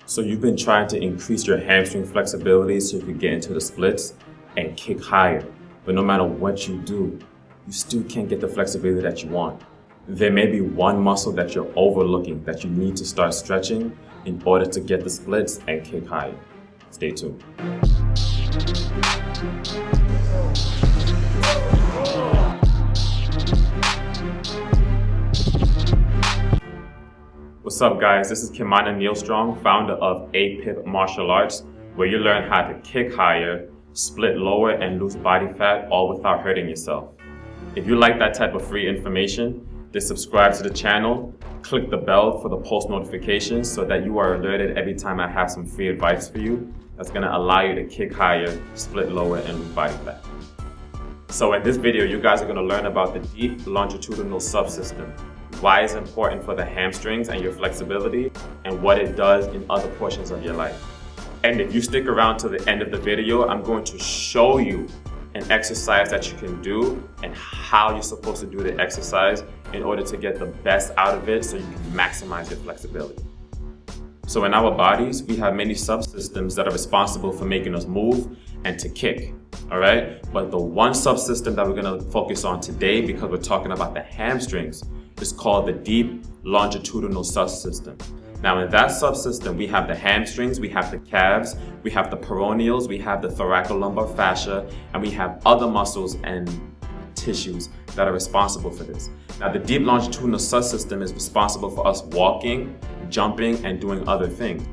So you've been trying to increase your hamstring flexibility so you can get into the splits and kick higher. But no matter what you do, you still can't get the flexibility that you want. There may be one muscle that you're overlooking that you need to start stretching in order to get the splits and kick higher. Stay tuned. What's up, guys? This is Kimana Neilstrong, founder of APIP Martial Arts, where you learn how to kick higher, split lower, and lose body fat, all without hurting yourself. If you like that type of free information, then subscribe to the channel, click the bell for the post notifications so that you are alerted every time I have some free advice for you that's going to allow you to kick higher, split lower, and lose body fat. So in this video, you guys are going to learn about the deep longitudinal subsystem, why it's important for the hamstrings and your flexibility, and what it does in other portions of your life. And if you stick around to the end of the video, I'm going to show you an exercise that you can do and how you're supposed to do the exercise in order to get the best out of it so you can maximize your flexibility. So in our bodies, we have many subsystems that are responsible for making us move and to kick, all right? But the one subsystem that we're gonna focus on today, because we're talking about the hamstrings, is called the deep longitudinal subsystem. Now in that subsystem, we have the hamstrings, we have the calves, we have the peroneals, we have the thoracolumbar fascia, and we have other muscles and tissues that are responsible for this. Now the deep longitudinal subsystem is responsible for us walking, jumping, and doing other things.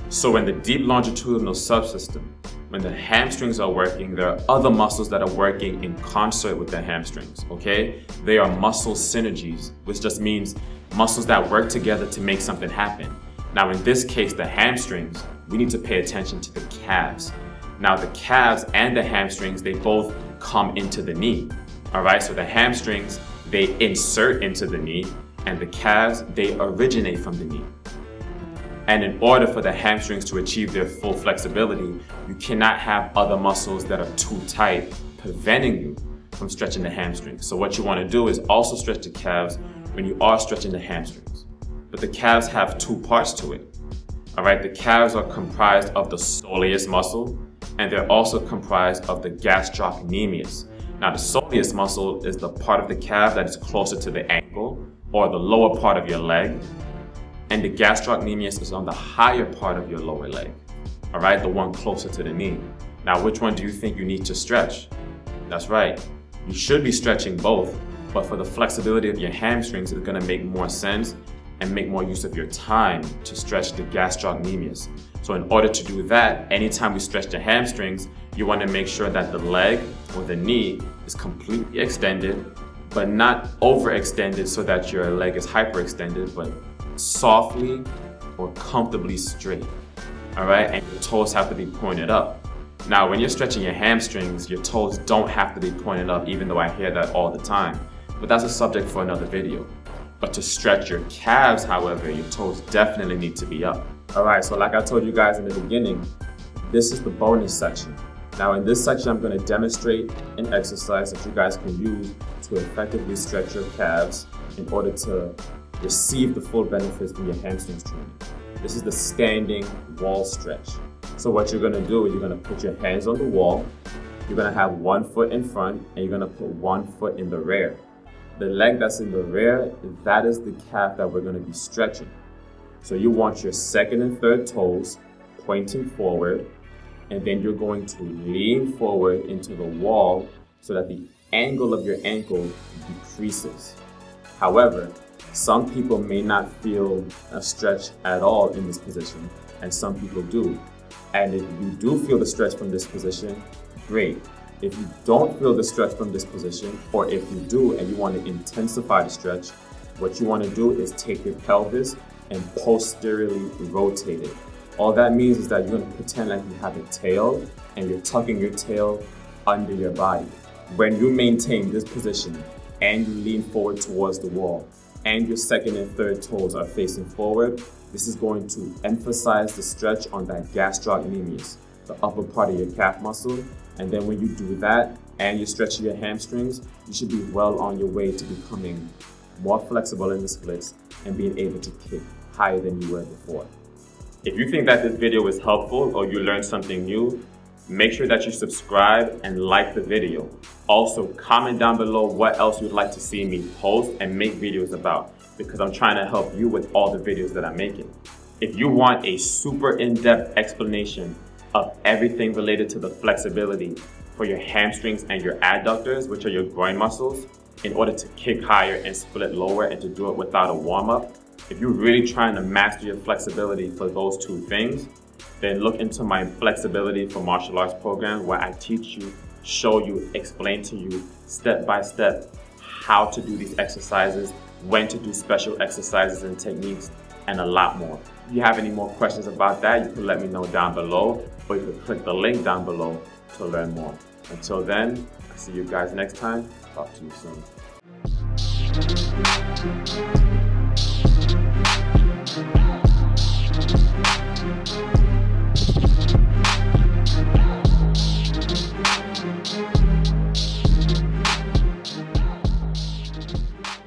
So in the deep longitudinal subsystem, when the hamstrings are working, there are other muscles that are working in concert with the hamstrings, okay? They are muscle synergies, which just means muscles that work together to make something happen. Now in this case, the hamstrings, we need to pay attention to the calves. Now the calves and the hamstrings, they both come into the knee, all right? So the hamstrings, they insert into the knee, and the calves, they originate from the knee. And in order for the hamstrings to achieve their full flexibility, you cannot have other muscles that are too tight, preventing you from stretching the hamstrings. So what you want to do is also stretch the calves when you are stretching the hamstrings. But the calves have two parts to it. All right, the calves are comprised of the soleus muscle, and they're also comprised of the gastrocnemius. Now the soleus muscle is the part of the calf that is closer to the ankle or the lower part of your leg. And the gastrocnemius is on the higher part of your lower leg, all right, the one closer to the knee. Now, which one do you think you need to stretch? That's right, you should be stretching both, but for the flexibility of your hamstrings, it's gonna make more sense and make more use of your time to stretch the gastrocnemius. So in order to do that, anytime we stretch the hamstrings, you wanna make sure that the leg or the knee is completely extended, but not overextended so that your leg is hyperextended, but softly or comfortably straight, all right? And your toes have to be pointed up. Now, when you're stretching your hamstrings, your toes don't have to be pointed up, even though I hear that all the time. But that's a subject for another video. But to stretch your calves, however, your toes definitely need to be up. All right, so like I told you guys in the beginning, this is the bonus section. Now in this section, I'm gonna demonstrate an exercise that you guys can use to effectively stretch your calves in order to receive the full benefits from your hamstrings training. This is the standing wall stretch. So what you're gonna do is you're gonna put your hands on the wall, you're gonna have one foot in front, and you're gonna put one foot in the rear. The leg that's in the rear, that is the calf that we're gonna be stretching. So you want your second and third toes pointing forward, and then you're going to lean forward into the wall so that the angle of your ankle decreases. However, some people may not feel a stretch at all in this position, and some people do. And if you do feel the stretch from this position, great. If you don't feel the stretch from this position, or if you do and you want to intensify the stretch, what you want to do is take your pelvis and posteriorly rotate it. All that means is that you're going to pretend like you have a tail and you're tucking your tail under your body. When you maintain this position and you lean forward towards the wall, and your second and third toes are facing forward, this is going to emphasize the stretch on that gastrocnemius, the upper part of your calf muscle. And then when you do that and you're stretching your hamstrings, you should be well on your way to becoming more flexible in the splits and being able to kick higher than you were before. If you think that this video was helpful or you learned something new, make sure that you subscribe and like the video. Also, comment down below what else you'd like to see me post and make videos about, because I'm trying to help you with all the videos that I'm making. If you want a super in-depth explanation of everything related to the flexibility for your hamstrings and your adductors, which are your groin muscles, in order to kick higher and split lower and to do it without a warm-up, if you're really trying to master your flexibility for those two things, then look into my Flexibility for Martial Arts program, where I teach you, show you, explain to you step by step how to do these exercises, when to do special exercises and techniques, and a lot more. If you have any more questions about that, you can let me know down below, or you can click the link down below to learn more. Until then, I'll see you guys next time. Talk to you soon.